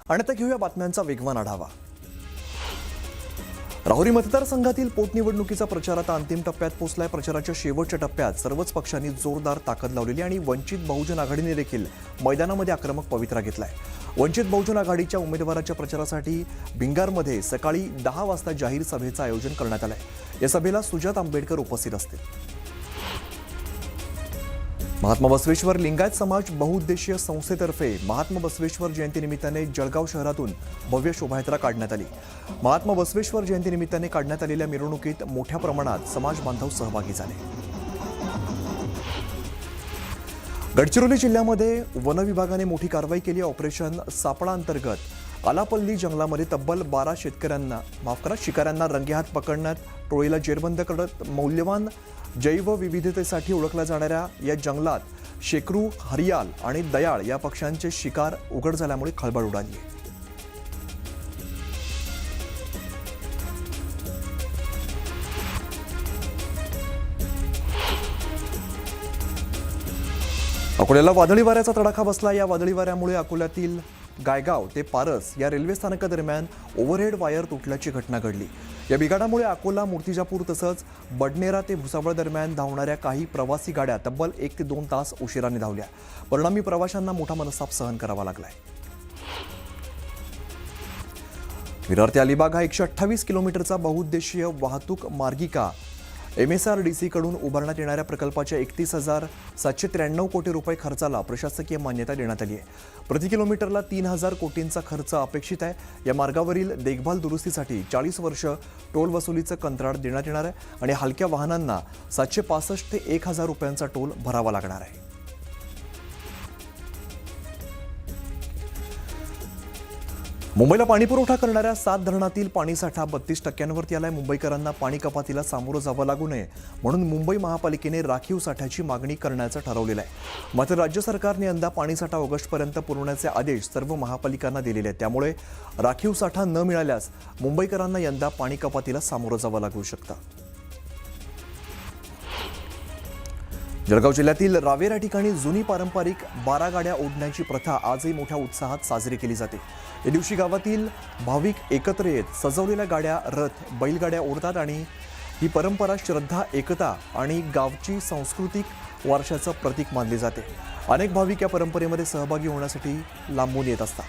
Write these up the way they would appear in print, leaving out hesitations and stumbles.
आणि आता घेऊया बातम्यांचा वेगवान आढावा। राहुरी मतदारसंघातील पोटनिवडणुकीचा प्रचार आता अंतिम टप्प्यात पोहोचलाय। प्रचाराच्या शेवटच्या टप्प्यात सर्वच पक्षांनी जोरदार ताकद लावलेली आणि वंचित बहुजन आघाडीने देखील मैदानामध्ये आक्रमक पवित्रा घेतलाय। वंचित बहुजन आघाडीच्या उमेदवाराच्या प्रचारासाठी भिंगारमध्ये सकाळी 10 वाजता जाहीर सभेचं आयोजन करण्यात आलंय। या सभेला सुजात आंबेडकर उपस्थित असतील। महात्मा बसवेश्वर लिंगायत समाज बहुउद्देशीय संस्थेतर्फे महात्मा बसवेश्वर जयंतीनिमित्ताने जळगाव शहरातून भव्य शोभायात्रा काढण्यात आली। महात्मा बसवेश्वर जयंतीनिमित्ताने काढण्यात आलेल्या मिरवणुकीत मोठ्या प्रमाणात समाज बांधव सहभागी झाले। गडचिरोली जिल्ह्यामध्ये वन विभागाने मोठी कारवाई केली। ऑपरेशन सापळा अंतर्गत आलापल्ली जंगलामध्ये तब्बल 12 शिकाऱ्यांना रंगेहात पकडण्यात टोळीला जेरबंद करत मौल्यवान जैवविविधतेसाठी ओळखल्या जाणाऱ्या या जंगलात शेकरू, हरियाल आणि दयाळ या पक्ष्यांचे शिकार उघड झाल्यामुळे खळबळ उडाली आहे। अकोल्याला वादळी वाऱ्याचा तडाखा बसला। या वादळी वाऱ्यामुळे अकोल्यातील गायगाव ते पारस या रेल्वे स्थानकादरम्यान ओव्हरहेड वायर तुटल्याची घटना घडली। या बिघाडामुळे अकोला मूर्तिजापूर तसंच बडनेरा ते भुसावळ दरम्यान धावणाऱ्या काही प्रवासी गाड्या तब्बल 1 ते 2 तास उशिराने धावल्या। परिणामी प्रवाशांना मोठा मनस्ताप सहन करावा लागलाय। विरार ते अलिबाग हा 128 किलोमीटरचा बहुउद्देशीय वाहतूक मार्गिका MSRDC कडून उभारण्यात येणाऱ्या प्रकल्पाच्या 31,793 कोटी रुपये खर्चाला प्रशासकीय मान्यता देण्यात आली आहे। प्रति किलोमीटरला 3,000 कोटींचा खर्च अपेक्षित आहे। या मार्गावरील देखभाल दुरुस्तीसाठी 40 वर्ष टोल वसुलीचं कंत्राट देण्यात येणार आहे आणि हलक्या वाहनांना 765 ते 1,000 रुपयांचा टोल भरावा लागणार आहे। मुंबईला पाणीपुरवठा करणाऱ्या 7 धरणातील पाणीसाठा 32% आलाय। मुंबईकरांना पाणी कपातीला सामोरं जावं लागू नये म्हणून मुंबई महापालिकेने राखीव साठ्याची मागणी करण्याचं ठरवलेलं आहे। मात्र राज्य सरकारने यंदा पाणीसाठा ऑगस्टपर्यंत पुरवण्याचे आदेश सर्व महापालिकांना दिलेले आहेत। त्यामुळे राखीव साठा न मिळाल्यास मुंबईकरांना यंदा पाणी कपातीला सामोरं जावं लागू शकतं। जळगाव जिल्ह्यातील रावेर या ठिकाणी जुनी पारंपरिक 12 गाड्या ओढण्याची प्रथा आजही मोठ्या उत्साहात साजरी केली जाते। या दिवशी गावातील भाविक एकत्र येत सजवलेल्या गाड्या, रथ, बैलगाड्या ओढतात आणि ही परंपरा श्रद्धा, एकता आणि गावची सांस्कृतिक वारशाचं प्रतीक मानली जाते। अनेक भाविक या परंपरेमध्ये सहभागी होण्यासाठी लांबून येत असतात।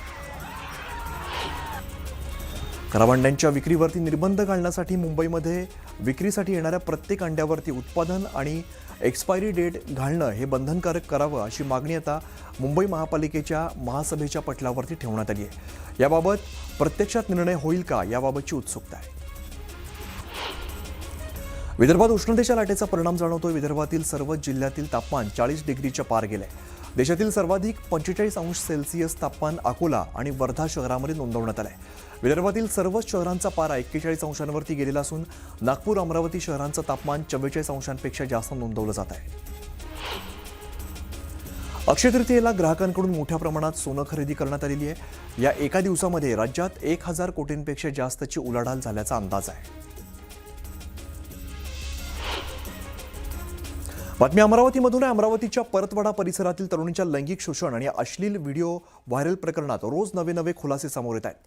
कराभांड्यांच्या विक्रीवरती निर्बंध घालण्यासाठी मुंबईमध्ये विक्रीसाठी येणाऱ्या प्रत्येक अंड्यावरती उत्पादन आणि एक्सपायरी डेट घालणं हे बंधनकारक करावं अशी मागणी आता मुंबई महापालिकेच्या महासभेच्या पटलावरती ठेवण्यात आली आहे। याबाबत प्रत्यक्षात निर्णय होईल का याबाबतची उत्सुकता आहे। विदर्भात उष्णतेच्या लाटेचा परिणाम जाणवतोय। विदर्भातील सर्वच जिल्ह्यातील तापमान 40 डिग्रीच्या पार गेलंय। देशातील सर्वाधिक 45 अंश सेल्सिअस तापमान अकोला आणि वर्धा शहरामध्ये नोंदवण्यात आलंय। विदर्भातील सर्वच शहरांचा पारा 41 अंशांवरती गेलेला असून नागपूर, अमरावती शहरांचं तापमान 44 अंशांपेक्षा जास्त नोंदवलं जात आहे। अक्षय तृतीयेला ग्राहकांकडून मोठ्या प्रमाणात सोनं खरेदी करण्यात आलेली आहे। या एका दिवसामध्ये राज्यात 1,000 कोटींपेक्षा जास्तची उलाढाल झाल्याचा अंदाज आहे। बातमी अमरावतीमधून आहे। अमरावतीच्या परतवाडा परिसरातील तरुणीच्या लैंगिक शोषण आणि अश्लील व्हिडिओ व्हायरल प्रकरणात रोज नवे खुलासे समोर येत आहेत।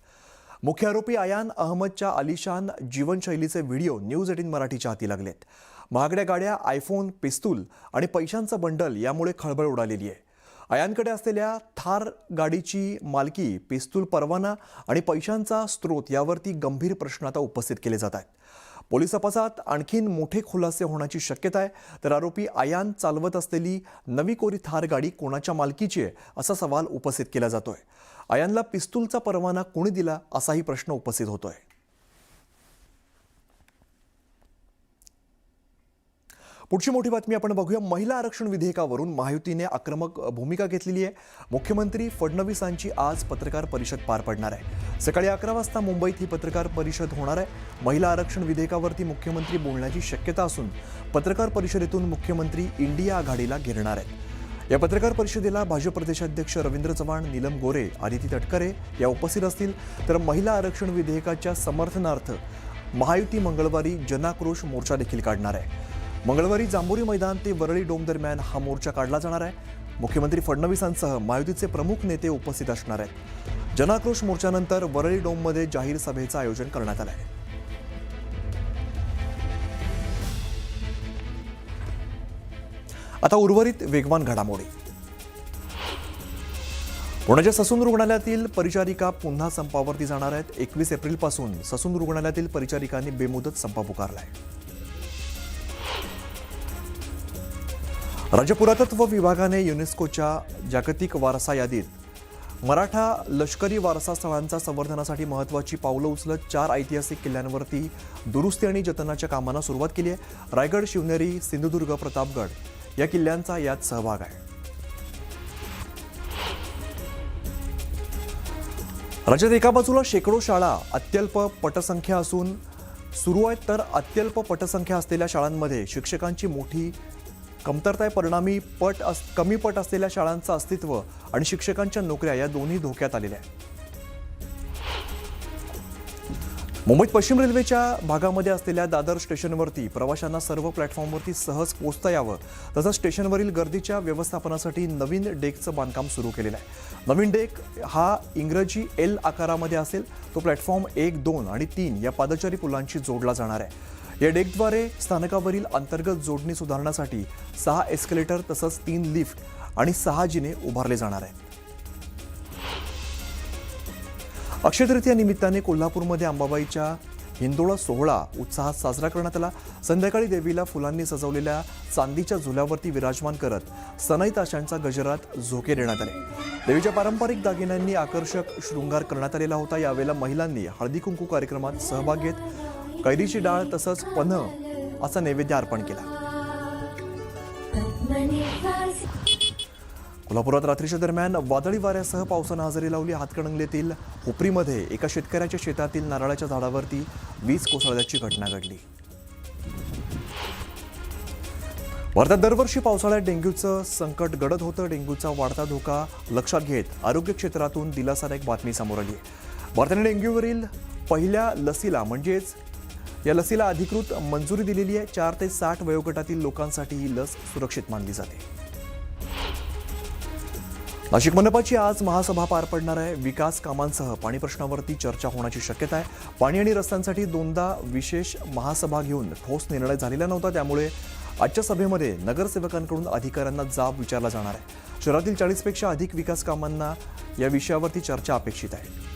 मुख्य आरोपी अयान अहमदच्या आलिशान जीवनशैलीचे व्हिडिओ न्यूज 18 मराठीच्या हाती लागलेत। महागड्या गाड्या, आयफोन, पिस्तूल आणि पैशांचं बंडल यामुळे खळबळ उडालेली आहे। अयानकडे असलेल्या थार गाडीची मालकी, पिस्तूल परवाना आणि पैशांचा स्रोत यावरती गंभीर प्रश्न आता उपस्थित केले जात आहेत। पोलीस तपासात आणखीन मोठे खुलासे होण्याची शक्यता आहे। तर आरोपी अयान चालवत असलेली नवी कोरी थार गाडी कोणाच्या मालकीची आहे असा सवाल उपस्थित केला जातोय। अयानला पिस्तूलचा परवाना कोणी दिला असाही प्रश्न उपस्थित होतोय। पुढची मोठी बातमी आपण बघूया। महिला आरक्षण विधेयकावरून महायुतीने आक्रमक भूमिका घेतलेली आहे। मुख्यमंत्री फडणवीसांची आज पत्रकार परिषद पार पडणार आहे। सकाळी 11 वाजता मुंबईत ही पत्रकार परिषद होणार आहे। महिला आरक्षण विधेयकावरती मुख्यमंत्री बोलण्याची शक्यता असून पत्रकार परिषदेतून मुख्यमंत्री इंडिया आघाडीला घेरणार आहेत। या पत्रकार परिषदेला भाजप प्रदेशाध्यक्ष रवींद्र चव्हाण, नीलम गोरे, आदिती तटकरे या उपस्थित असतील। तर महिला आरक्षण विधेयकाच्या समर्थनार्थ महायुती मंगळवारी जनाक्रोश मोर्चा देखील काढणार आहे। मंगळवारी जांभोरी मैदान ते वरळी डोम दरम्यान हा मोर्चा काढला जाणार आहे। मुख्यमंत्री फडणवीसांसह महायुतीचे प्रमुख नेते उपस्थित असणार आहेत। जनाक्रोश मोर्चानंतर वरळी डोममध्ये जाहीर सभेचं आयोजन करण्यात आलं आहे. आता उर्वरित वेगवान घडामोडी. पुण्याच्या ससून रुग्णालयातील परिचारिका पुन्हा संपावरती जाणार आहेत. 21 एप्रिलपासून ससून रुग्णालयातील परिचारिकांनी बेमुदत संप पुकारलाय. राज्य पुरातत्व विभागाने युनेस्कोच्या जागतिक वारसा यादीत मराठा लष्करी वारसा स्थळांच्या संवर्धनासाठी महत्त्वाची पावलं उचलत 4 ऐतिहासिक किल्ल्यांवरती दुरुस्ती आणि जतनाच्या कामांना सुरुवात केली आहे. रायगड, शिवनेरी, सिंधुदुर्ग, प्रतापगड या किल्ल्यांचा यात सहभाग आहे. राज्यात एका बाजूला शेकडो शाळा अत्यल्प पटसंख्या असून सुरू आहेत, तर अत्यल्प पटसंख्या असलेल्या शाळांमध्ये शिक्षकांची मोठी कमतरता आहे. परिणामी कमी पट असलेल्या शाळांचं अस्तित्व आणि शिक्षकांच्या नोकऱ्या या दोन्ही धोक्यात आलेल्या आहेत. मुंबईत पश्चिम रेल्वेच्या भागामध्ये असलेल्या दादर स्टेशनवरती प्रवाशांना सर्व प्लॅटफॉर्मवरती सहज पोहोचता यावं, तसंच स्टेशनवरील गर्दीच्या व्यवस्थापनासाठी नवीन डेकचं बांधकाम सुरू केलेलं आहे. नवीन डेक हा इंग्रजी एल आकारामध्ये असेल. तो प्लॅटफॉर्म 1, 2 आणि 3 या पादचारी पुलांशी जोडला जाणार आहे. या डेकद्वारे स्थानकावरील अंतर्गत जोडणी सुधारण्यासाठी 6 एस्केलेटर तसंच 3 लिफ्ट आणि 6 जिने उभारले जाणार आहेत. अक्षय तृतीया निमित्ताने कोल्हापूरमध्ये अंबाबाईच्या हिंदोळा सोहळा उत्साहात साजरा करण्यात आला. संध्याकाळी देवीला फुलांनी सजवलेल्या चांदीच्या झुल्यावरती विराजमान करत सनई ताशांचा गजरात झोके देण्यात आले. देवीच्या पारंपरिक दागिन्यांनी आकर्षक शृंगार करण्यात आलेला होता. यावेळेला महिलांनी हळदी कुंकू कार्यक्रमात सहभाग घेत कैरीची डाळ तसंच पन्ह असा नैवेद्य अर्पण केला. कोल्हापुरात रात्रीच्या दरम्यान वादळी वाऱ्यासह पावसानं हजेरी लावली. हातकणंगलेतील हुपरीमध्ये एका शेतकऱ्याच्या शेतातील नारळाच्या झाडावरती वीज कोसळल्याची घटना घडली. भारतात दरवर्षी पावसाळ्यात डेंग्यूचं संकट गडद होतं. डेंग्यूचा वाढता धोका लक्षात घेत आरोग्य क्षेत्रातून दिलासादायक बातमी समोर आली आहे. भारताने डेंग्यूवरील पहिल्या लसीला म्हणजेच या लसीला अधिकृत मंजुरी दिलेली आहे. 4 ते 60 वयोगटातील लोकांसाठी ही लस सुरक्षित मानली जाते. नाशिक मनपाची आज महासभा पार पडणार आहे. विकास कामांसह पाणी प्रश्नावरती चर्चा होण्याची शक्यता आहे. पाणी आणि रस्त्यांसाठी 2दा विशेष महासभा घेऊन ठोस निर्णय झालेला नव्हता. त्यामुळे आजच्या सभेमध्ये नगरसेवकांकडून अधिकाऱ्यांना जाब विचारला जाणार आहे. शहरातील 40पेक्षा अधिक विकास कामांना या विषयावरती चर्चा अपेक्षित आहे.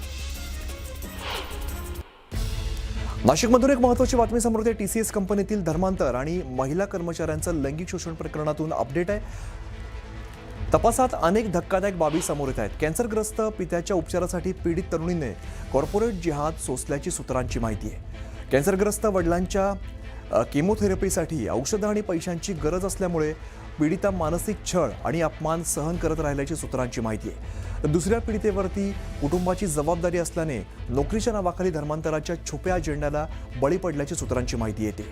नाशिकमधून एक महत्त्वाची बातमी समोर येते. TCS कंपनीतील धर्मांतर आणि महिला कर्मचाऱ्यांचं लैंगिक शोषण प्रकरणातून अपडेट आहे. तपासात अनेक धक्कादायक बाबी समोर येत आहेत. कॅन्सरग्रस्त पित्याच्या उपचारासाठी पीडित तरुणीने कॉर्पोरेट जिहाद सोसल्याची सूत्रांची माहिती आहे. कॅन्सरग्रस्त वडिलांच्या केमोथेरपीसाठी औषधं आणि पैशांची गरज असल्यामुळे पीडिता मानसिक छळ आणि अपमान सहन करत राहिल्याची सूत्रांची माहिती आहे. तर दुसऱ्या पीडितेवरती कुटुंबाची जबाबदारी असल्याने नोकरीच्या नावाखाली धर्मांतराच्या छुप्या अजेंड्याला बळी पडल्याची सूत्रांची माहिती येते.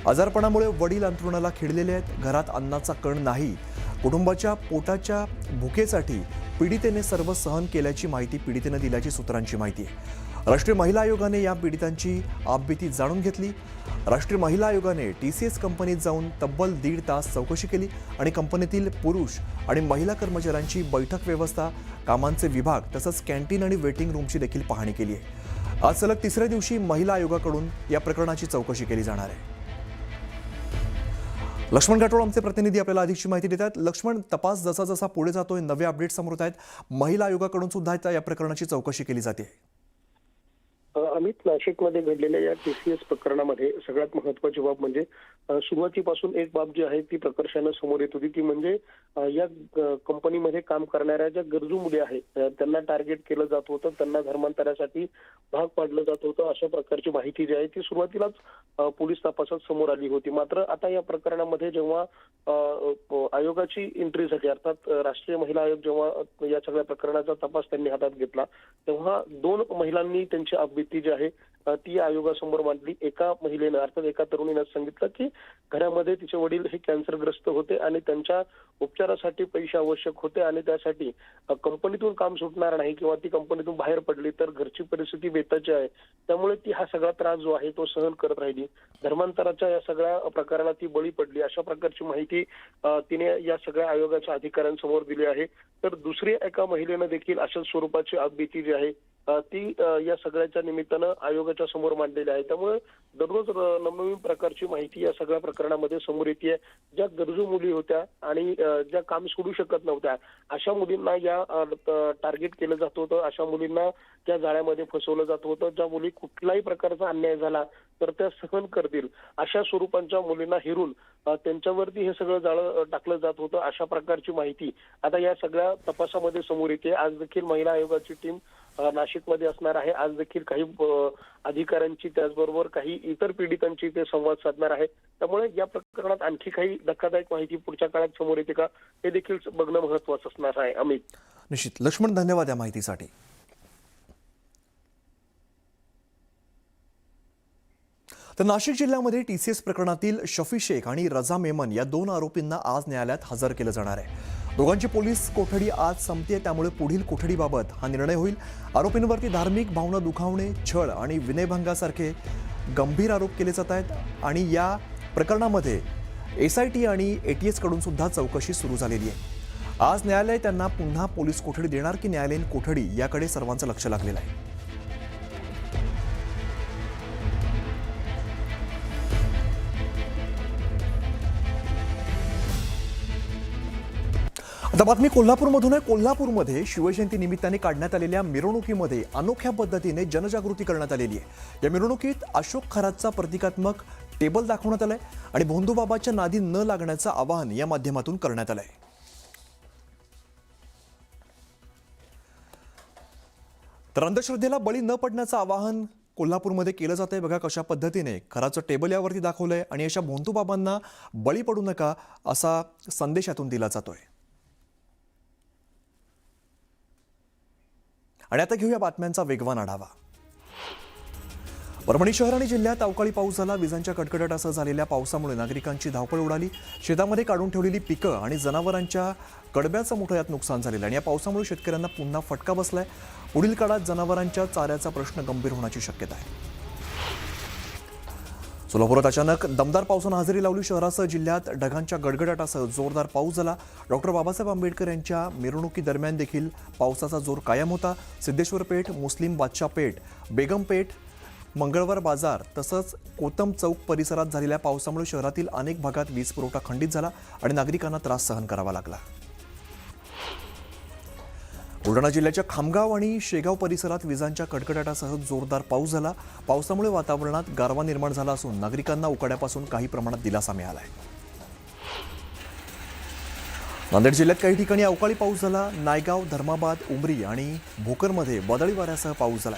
आजारपणामुळे वडील अंथरुणाला खिळलेले आहेत. घरात अन्नाचा कण नाही. कुटुंबाच्या पोटाच्या भुकेसाठी पीडितेने सर्व सहन केल्याची माहिती पीडितेने दिल्याची सूत्रांची माहिती आहे. राष्ट्रीय महिला आयोगाने या पीडितांची आपबीती जाणून घेतली. राष्ट्रीय महिला आयोगाने TCS कंपनीत जाऊन तब्बल 1.5 तास चौकशी केली आणि कंपनीतील पुरुष आणि महिला कर्मचाऱ्यांची बैठक व्यवस्था, कामांचे विभाग तसंच कॅन्टीन आणि वेटिंग रूमची देखील पाहणी केली आहे. आज सलग 3ऱ्या दिवशी महिला आयोगाकडून या प्रकरणाची चौकशी केली जाणार आहे. लक्ष्मण गाठोड आमचे प्रतिनिधी आपल्याला अधिकची माहिती देतात. लक्ष्मण, तपास जसा जसा पुढे जातोय नवे अपडेट समोर येत आहेत. महिला आयोगाकडून सुद्धा या प्रकरणाची चौकशी केली जाते. अमित, नाशिकमध्ये घडलेल्या या TCS प्रकरणामध्ये सगळ्यात महत्वाची बाब म्हणजे सुरुवातीपासून एक बाब जी आहे ती प्रकर्षाने समोर येत होती, ती म्हणजे या कंपनीमध्ये काम करणाऱ्या ज्या गरजू मुली आहेत त्यांना टार्गेट केलं जात होतं, त्यांना धर्मांतरासाठी भाग पाडलं जात होतं. अशा प्रकारची माहिती जी आहे ती सुरुवातीलाच पोलीस तपासात समोर आली होती. मात्र आता या प्रकरणामध्ये जेव्हा आयोगाची एंट्री झाली, अर्थात राष्ट्रीय महिला आयोग जेव्हा या सगळ्या प्रकरणाचा तपास त्यांनी हातात घेतला, तेव्हा 2 महिलांनी त्यांची आपबीती जी जी आहे ती आयोगासमोर मांडली. एका महिलेनं अर्थात एका तरुणीनं सांगितलं की घरामध्ये तिचे वडील हे कॅन्सरग्रस्त होते आणि त्यांच्या उपचारासाठी पैसे आवश्यक होते आणि त्यासाठी कंपनीतून काम सुटणार नाही किंवा ती कंपनीतून बाहेर पडली तर घरची परिस्थिती बेताची आहे. त्यामुळे ती हा सगळा त्रास जो आहे तो सहन करत राहिली. धर्मांतराच्या या सगळ्या प्रकाराला ती बळी पडली, अशा प्रकारची माहिती तिने या सगळ्या आयोगाच्या अधिकाऱ्यांसमोर दिली आहे. तर दुसरी एका महिलेनं देखील अशाच स्वरूपाची आपबीती जी आहे ती या सगळ्याच्या निमित्तानं आयोगाच्या समोर मांडलेली आहे. त्यामुळे दररोज नवनवीन प्रकारची माहिती या सगळ्या प्रकरणामध्ये समोर येते. ज्या गरजू मुली होत्या आणि ज्या काम सोडू शकत नव्हत्या अशा मुलींना या टार्गेट केलं जात होतं, अशा मुलींना त्या जाळ्यामध्ये फसवलं जात होतं. ज्या मुली कुठलाही प्रकारचा अन्याय झाला तर त्या सहन करतील अशा स्वरूपांच्या मुलींना हिरून त्यांच्यावरती हे सगळं जाळं टाकलं जात होतं. अशा प्रकारची माहिती आता या सगळ्या तपासामध्ये समोर येते. आज देखील महिला आयोगाची टीम नाशिकमध्ये असणार आहे. आज देखील काही अधिकाऱ्यांची त्याचबरोबर काही इतर पीडितांची ते संवाद साधणार आहे. त्यामुळे या प्रकरणात आणखी काही धक्कादायक माहिती पुढच्या काळात समोर येते का हे देखील बघणं महत्त्वाचं असणार आहे. अमित, निश्चित. लक्ष्मण, धन्यवाद या माहितीसाठी. तर नाशिक जिल्ह्यामध्ये TCS प्रकरणातील शफी शेख आणि रजा मेमन या 2 आरोपींना आज न्यायालयात हजर केलं जाणार आहे. दोघांची पोलीस कोठडी आज संपते, त्यामुळे पुढील कोठडीबाबत हा निर्णय होईल. आरोपींवरती धार्मिक भावना दुखावणे, छळ आणि विनयभंगासारखे गंभीर आरोप केले जात आहेत आणि या प्रकरणामध्ये SIT आणि ATS कडून सुद्धा चौकशी सुरू झालेली आहे. आज न्यायालय त्यांना पुन्हा पोलीस कोठडी देणार की न्यायालयीन कोठडी याकडे सर्वांचं लक्ष लागलेलं आहे. आता बातमी कोल्हापूरमधून आहे. कोल्हापूरमध्ये शिवजयंती निमित्ताने काढण्यात आलेल्या मिरवणुकीमध्ये अनोख्या पद्धतीने जनजागृती करण्यात आलेली आहे. या मिरवणुकीत अशोक खरातचा प्रतिकात्मक टेबल दाखवण्यात आलाय आणि भोंदूबाबाच्या नादी न लागण्याचं आवाहन या माध्यमातून करण्यात आलंय. तर अंधश्रद्धेला बळी न पडण्याचं आवाहन कोल्हापूरमध्ये केलं जात आहे. बघा कशा पद्धतीने खराचं टेबल यावरती दाखवलंय आणि अशा भोंदूबाबांना बळी पडू नका असा संदेश यातून दिला जातोय. आणि आता घेऊया बातम्यांचा वेगवान आढावा. परभणी शहर आणि जिल्ह्यात अवकाळी पाऊस झाला. विजांच्या कडकडाटासह झालेल्या पावसामुळे नागरिकांची धावपळ उडाली. शेतामध्ये काढून ठेवलेली पिकं आणि जनावरांच्या कडब्याचं मोठं यात नुकसान झालेलं आणि या पावसामुळे शेतकऱ्यांना पुन्हा फटका बसलाय. पुढील काळात जनावरांच्या चाऱ्याचा प्रश्न गंभीर होण्याची शक्यता आहे. सोलापुरात अचानक दमदार पावसानं हजेरी लावली. शहरासह जिल्ह्यात ढगांच्या गडगडाटासह जोरदार पाऊस झाला. डॉक्टर बाबासाहेब आंबेडकर यांच्या मिरवणुकीदरम्यान देखील पावसाचा जोर कायम होता. सिद्धेश्वर पेठ, मुस्लिम बादशाह पेठ, बेगम पेठ, मंगळवार बाजार तसंच कोतम चौक परिसरात झालेल्या पावसामुळे शहरातील अनेक भागात वीज पुरवठा खंडित झाला आणि नागरिकांना त्रास सहन करावा लागला. बुलढाणा जिल्ह्याच्या खामगाव आणि शेगाव परिसरात विजांच्या कडकडाटासह जोरदार पाऊस झाला. पावसामुळे वातावरणात गारवा निर्माण झाला असून नागरिकांना उकाड्यापासून काही प्रमाणात दिलासा मिळाला आहे. नांदेड जिल्ह्यात काही ठिकाणी अवकाळी पाऊस झाला. नायगाव, धर्माबाद, उमरी आणि भोकरमध्ये वादळी वाऱ्यासह पाऊस झाला.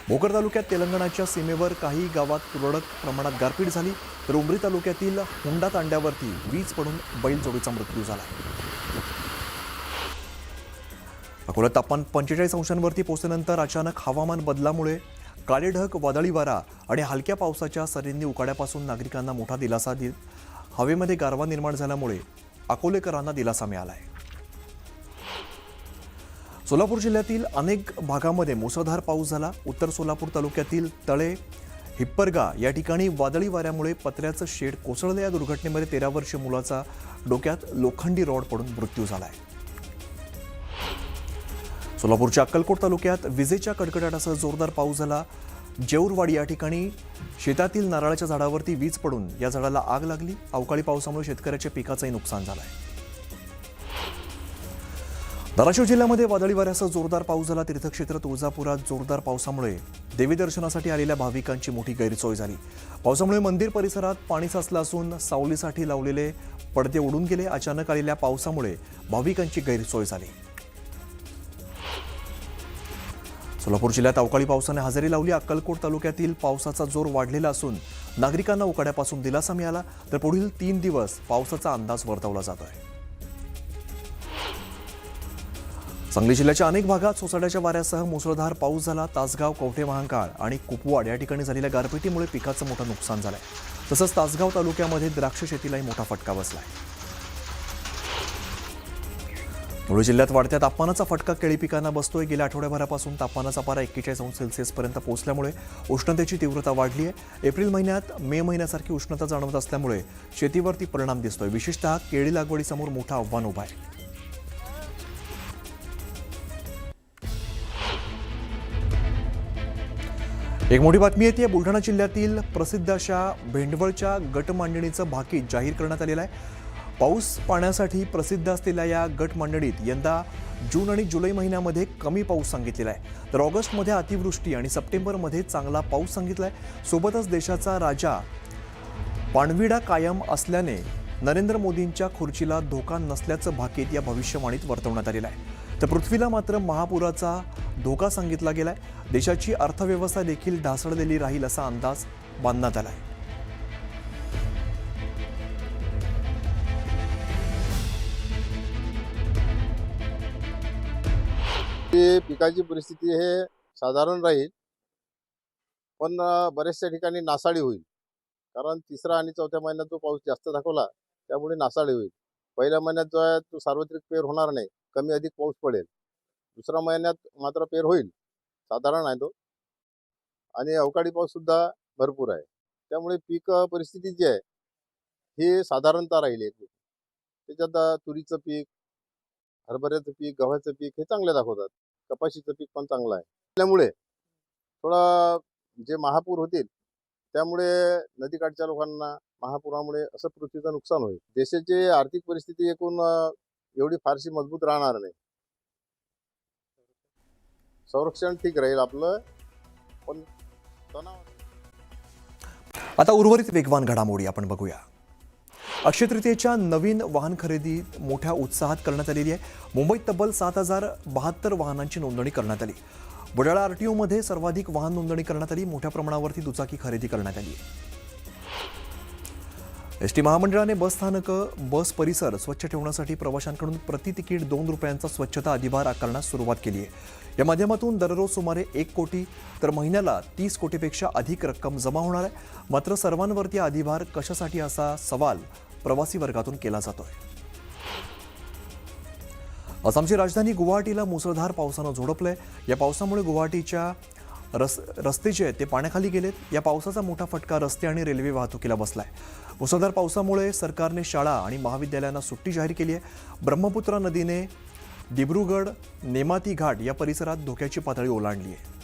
भोकर तालुक्यात तेलंगणाच्या सीमेवर काही गावात तुरळक प्रमाणात गारपीट झाली तर उमरी तालुक्यातील हुंडा तांड्यावरती वीज पडून बैलजोडीचा मृत्यू झाला. अकोल्यात तापमान 45 अंशांवरती पोहोचल्यानंतर अचानक हवामान बदलामुळे काळे ढग, वादळी वारा आणि हलक्या पावसाच्या सरींनी उकाड्यापासून नागरिकांना मोठा दिलासा दिला. हवेमध्ये गारवा निर्माण झाल्यामुळे अकोलेकरांना दिलासा मिळाला आहे. सोलापूर जिल्ह्यातील अनेक भागामध्ये मुसळधार पाऊस झाला. उत्तर सोलापूर तालुक्यातील तळे, हिप्परगा या ठिकाणी वादळी वाऱ्यामुळे पत्र्याचं शेड कोसळलं. या दुर्घटनेमध्ये 13 वर्षीय मुलाचा डोक्यात लोखंडी रॉड पडून मृत्यू झाला आहे. सोलापूरच्या अक्कलकोट तालुक्यात विजेच्या कडकडाटासह जोरदार पाऊस झाला. जेऊरवाडी या ठिकाणी शेतातील नारळाच्या झाडावरती वीज पडून या झाडाला आग लागली. अवकाळी पावसामुळे शेतकऱ्याच्या पिकाचंही नुकसान झालं आहे. धाराशिव जिल्ह्यामध्ये वादळी वाऱ्यासह जोरदार पाऊस झाला. तीर्थक्षेत्र तुळजापुरात जोरदार पावसामुळे देवी दर्शनासाठी आलेल्या भाविकांची मोठी गैरसोय झाली. पावसामुळे मंदिर परिसरात पाणी साचलं असून सावलीसाठी लावलेले पडदे उडून गेले. अचानक आलेल्या पावसामुळे भाविकांची गैरसोय झाली. सोलापूर जिल्ह्यात अवकाळी पावसाने हजेरी लावली. अक्कलकोट तालुक्यातील पावसाचा जोर वाढलेला असून नागरिकांना उकाड्यापासून दिलासा मिळाला तर पुढील 3 दिवस पावसाचा अंदाज वर्तवला जात आहे. सांगली जिल्ह्याच्या अनेक भागात सोसाट्याच्या वाऱ्यासह मुसळधार पाऊस झाला. तासगाव, कवठे महांकाळ आणि कुपवाड या ठिकाणी झालेल्या गारपिटीमुळे पिकाचं मोठं नुकसान झालंय. तसंच तासगाव तालुक्यामध्ये द्राक्ष शेतीलाही मोठा फटका बसलाय. धुळे जिल्ह्यात वाढत्या तापमानाचा फटका केळी पिकांना बसतोय. गेल्या आठवड्याभरापासून तापमानाचा पारा 41 पर्यंत पोहोचल्यामुळे उष्णतेची तीव्रता वाढली आहे. एप्रिल महिन्यात मे महिन्यासारखी उष्णता जाणवत असल्यामुळे शेतीवरती परिणाम दिसतोय. विशेषतः केळी लागवडीसमोर मोठं आव्हान उभं आहे. एक मोठी बातमी येते. बुलढाणा जिल्ह्यातील प्रसिद्ध अशा भेंडवळच्या गट मांडणीचं भाकीत जाहीर करण्यात आलेलं आहे. पाऊस पाण्यासाठी प्रसिद्ध असलेल्या या गट मांडणीत यंदा जून आणि जुलै महिन्यामध्ये कमी पाऊस सांगितलेला आहे, तर ऑगस्टमध्ये अतिवृष्टी आणि सप्टेंबरमध्ये चांगला पाऊस सांगितला आहे. सोबतच देशाचा राजा पाणविडा कायम असल्याने नरेंद्र मोदींच्या खुर्चीला धोका नसल्याचं भाकीत या भविष्यवाणीत वर्तवण्यात आलेलं आहे. तर पृथ्वीला मात्र महापुराचा धोका सांगितला गेलाय. देशाची अर्थव्यवस्था देखील ढासळलेली राहील असा अंदाज बांधण्यात आलाय. पिकाची परिस्थिती हे साधारण राहील, पण बऱ्याचशा ठिकाणी नासाडी होईल. कारण तिसरा आणि चौथ्या महिन्यात जो पाऊस जास्त दाखवला त्यामुळे नासाडी होईल. पहिल्या महिन्यात जो आहे तो सार्वत्रिक पेर होणार नाही, कमी अधिक पाऊस पडेल. दुसऱ्या महिन्यात मात्र पेर होईल, साधारण आहे तो, आणि अवकाळी पाऊस सुद्धा भरपूर आहे. त्यामुळे पीक परिस्थिती जी आहे ही साधारणतः राहील. त्याच्यात तुरीचं पीक, हरभऱ्याचं पीक, गव्हाचं पीक हे चांगले दाखवतात. कपाशीचं पीक पण चांगलं आहे. त्यामुळे थोडा जे महापूर होतील त्यामुळे नदीकाठच्या लोकांना महापुरामुळे असं पृथ्वीचं नुकसान होईल. देशाची आर्थिक परिस्थिती एकूण एवढी फारशी मजबूत राहणार नाही. संरक्षण ठीक राहील आपलं, पण तणाव. आता उर्वरित वेगवान घडामोडी आपण बघूया. अक्षय तृतीयेच्या नवीन वाहन खरेदी मोठ्या उत्साहात करण्यात आलेली आहे. मुंबईत तब्बल 7,072 वाहनांची नोंदणी करण्यात आली. बुडाळा आरटीओमध्ये सर्वाधिक वाहन नोंदणी करण्यात आली. मोठ्या प्रमाणावरती दुचाकी खरेदी करण्यात आली. एसटी महामंडळाने बसस्थानकं, बस परिसर स्वच्छ ठेवण्यासाठी प्रवाशांकडून प्रति तिकीट 2 रुपयांचा स्वच्छता अधिभार आकारण्यास सुरुवात केली आहे. या माध्यमातून दररोज सुमारे 1 कोटी तर महिन्याला 30 कोटीपेक्षा अधिक रक्कम जमा होणार आहे. मात्र सर्वांवरती अधिभार कशासाठी असा सवाल प्रवासी वर्गातून केला जातोय. आसामची राजधानी गुवाहाटीला मुसळधार पावसानं झोडपलंय. या पावसामुळे गुवाहाटीच्या रस्ते जे आहेत ते पाण्याखाली गेलेत. या पावसाचा मोठा फटका रस्ते आणि रेल्वे वाहतुकीला बसलाय. मुसळधार पावसामुळे सरकारने शाळा आणि महाविद्यालयांना सुट्टी जाहीर केली आहे. ब्रह्मपुत्रा नदीने दिब्रुगड नेमाती घाट या परिसरात धोक्याची पातळी ओलांडली आहे.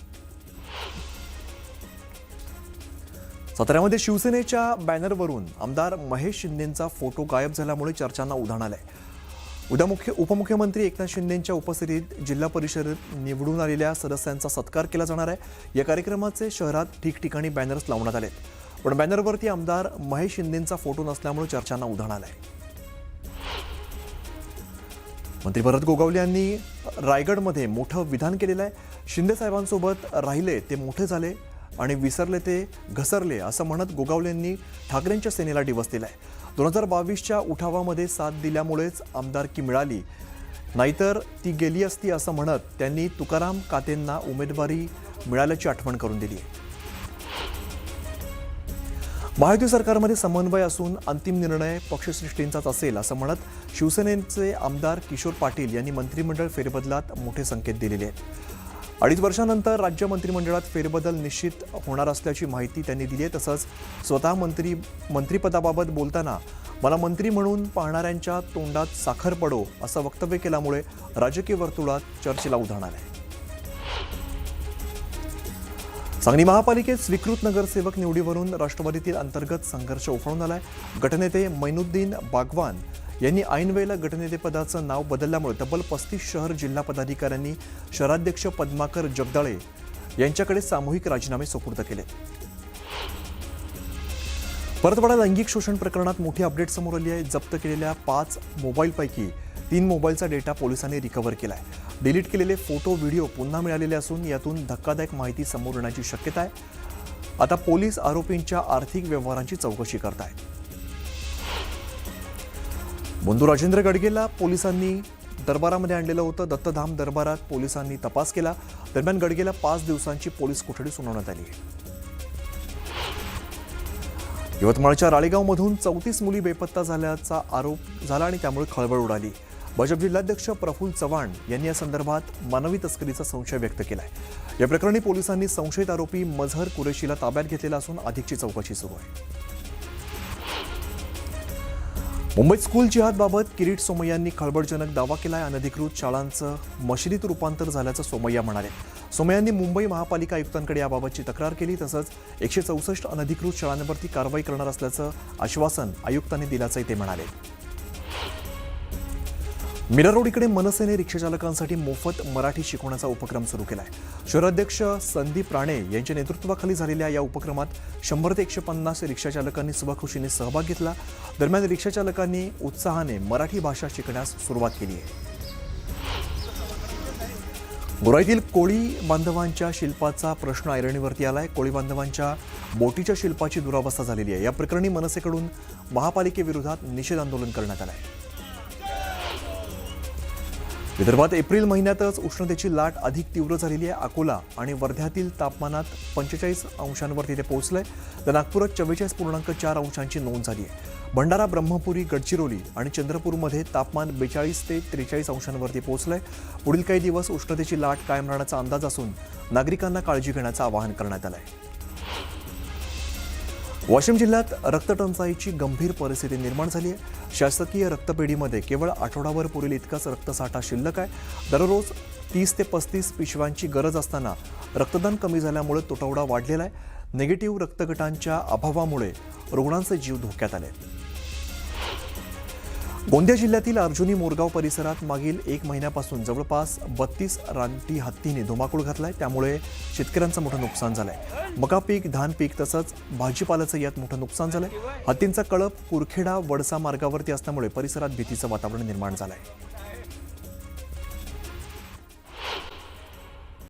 साताऱ्यामध्ये शिवसेनेच्या बॅनरवरून आमदार महेश शिंदेंचा फोटो गायब झाल्यामुळे चर्चांना उधाण आलंय. उद्या उपमुख्यमंत्री एकनाथ शिंदेंच्या उपस्थितीत जिल्हा परिषदेत निवडून आलेल्या सदस्यांचा सत्कार केला जाणार आहे. या कार्यक्रमाचे शहरात ठिकठिकाणी बॅनर्स लावण्यात आलेत, पण बॅनरवरती आमदार महेश शिंदेंचा फोटो नसल्यामुळे चर्चांना उधाण आलंय. मंत्री भरत गोगावले यांनी रायगडमध्ये मोठं विधान केलेलं आहे. शिंदे साहेबांसोबत राहिले ते मोठे झाले आणि विसरले ते घसरले असं म्हणत गोगावलेंनी ठाकरेंच्या सेनेला डिवस दिलाय. 2022च्या उठावामध्ये साथ दिल्यामुळेच आमदारकी मिळाली, नाहीतर ती गेली असती असं म्हणत त्यांनी तुकाराम कातेंना उमेदवारी मिळाल्याची आठवण करून दिली आहे. महायुती सरकारमध्ये समन्वय असून अंतिम निर्णय पक्षश्रेष्ठींचाच असेल असं म्हणत शिवसेनेचे आमदार किशोर पाटील यांनी मंत्रिमंडळ फेरबदलात मोठे संकेत दिलेले आहेत. 2.5 वर्षांनंतर राज्य मंत्रिमंडळात फेरबदल निश्चित होणार असल्याची माहिती त्यांनी दिली आहे. तसंच स्वतः मंत्रिपदाबाबत बोलताना मला मंत्री म्हणून पाहणाऱ्यांच्या तोंडात साखर पडो असं वक्तव्य केल्यामुळे राजकीय वर्तुळात चर्चेला उधाण आलंय. सांगली महापालिकेत स्वीकृत नगरसेवक निवडीवरून राष्ट्रवादीतील अंतर्गत संघर्ष उफाळून आलाय. गटनेते मैनुद्दीन बागवान यांनी ऐनवेळेला गटनेतेपदाचं नाव बदलल्यामुळे तब्बल 35 शहर जिल्हा पदाधिकाऱ्यांनी शहराध्यक्ष पद्माकर जगदाळे यांच्याकडे सामूहिक राजीनामे सुपूर्द केले. परतवाडा लैंगिक शोषण प्रकरणात मोठी अपडेट समोर आली आहे. जप्त केलेल्या 5 मोबाईलपैकी 3 मोबाईलचा डेटा पोलिसांनी रिकव्हर केलाय. डिलीट केलेले फोटो, व्हिडिओ पुन्हा मिळालेले असून यातून धक्कादायक माहिती समोर येण्याची शक्यता आहे. आता पोलीस आरोपींच्या आर्थिक व्यवहारांची चौकशी करत आहेत. बंधू राजेंद्र गडगेला पोलिसांनी दरबारामध्ये आणलेलं होतं. दत्तधाम दरबारात पोलिसांनी तपास केला. दरम्यान गडगेला 5 दिवसांची पोलीस कोठडी सुनावण्यात आली आहे. यवतमाळच्या राळेगावमधून 34 मुली बेपत्ता झाल्याचा आरोप झाला आणि त्यामुळे खळबळ उडाली. भाजप जिल्हाध्यक्ष प्रफुल्ल चव्हाण यांनी या संदर्भात मानवी तस्करीचा संशय व्यक्त केलाय. या प्रकरणी पोलिसांनी संशयित आरोपी मझहर कुरेशीला ताब्यात घेतलेला असून अधिकची चौकशी सुरू आहे. मुंबईत स्कूल जिहादबाबत किरीट सोमय्यांनी खळबळजनक दावा केलाय. अनधिकृत शाळांचं मशिदीत रूपांतर झाल्याचं सोमय्या म्हणाले. सोमय्यांनी मुंबई महापालिका आयुक्तांकडे याबाबतची तक्रार केली. तसंच 164 अनधिकृत शाळांवरती कारवाई करणार असल्याचं आश्वासन आयुक्तांनी दिल्याचंही ते म्हणाले. मीरा रोड इकडे मनसेने रिक्षाचालकांसाठी मोफत मराठी शिकवण्याचा उपक्रम सुरू केलाय. शहराध्यक्ष संदीप राणे यांच्या नेतृत्वाखाली झालेल्या या उपक्रमात 100 ते 150 रिक्षाचालकांनी स्वखुशीने सहभाग घेतला. दरम्यान रिक्षाचालकांनी उत्साहाने मराठी भाषा शिकण्यास सुरुवात केली आहे. गोराईतील कोळी बांधवांच्या शिल्पाचा प्रश्न ऐरणीवरती आलाय. कोळी बांधवांच्या बोटीच्या शिल्पाची दुरावस्था झालेली आहे. या प्रकरणी मनसेकडून महापालिकेविरोधात निषेध आंदोलन करण्यात आलं आहे. विदर्भात एप्रिल महिन्यातच उष्णतेची लाट अधिक तीव्र झालेली आहे. अकोला आणि वर्ध्यातील तापमानात 45 अंशांवर तिथे पोहोचलंय. तर नागपुरात 44.4 अंशांची नोंद झाली आहे. भंडारा, ब्रह्मपुरी, गडचिरोली आणि चंद्रपूरमध्ये तापमान 42 ते 43 अंशांवरती पोहोचलंय. पुढील काही दिवस उष्णतेची लाट कायम राहण्याचा अंदाज असून नागरिकांना काळजी घेण्याचं आवाहन करण्यात आलं आहे. वाशिम जिल्ह्यात रक्तटंचाईची गंभीर परिस्थिती निर्माण झाली आहे. शासकीय रक्तपेढीमध्ये केवळ आठवडाभर पुरेल इतकाच रक्तसाठा शिल्लक आहे. दररोज 30 ते 35 पिशव्यांची गरज असताना रक्तदान कमी झाल्यामुळे तुटवडा वाढलेला आहे. निगेटिव्ह रक्तगटांच्या अभावामुळे रुग्णांचे जीव धोक्यात आले. गोंदिया जिल्ह्यातील अर्जुनी मोरगाव परिसरात मागील 1 महिन्यापासून जवळपास 32 रानटी हत्तीने धुमाकूळ घातलाय. त्यामुळे शेतकऱ्यांचं मोठं नुकसान झालंय. मका पीक, धान पीक तसंच भाजीपाल्याचं यात मोठं नुकसान झालंय. हत्तींचा कळप कुरखेडा वडसा मार्गावरती असल्यामुळे परिसरात भीतीचं वातावरण निर्माण झालंय.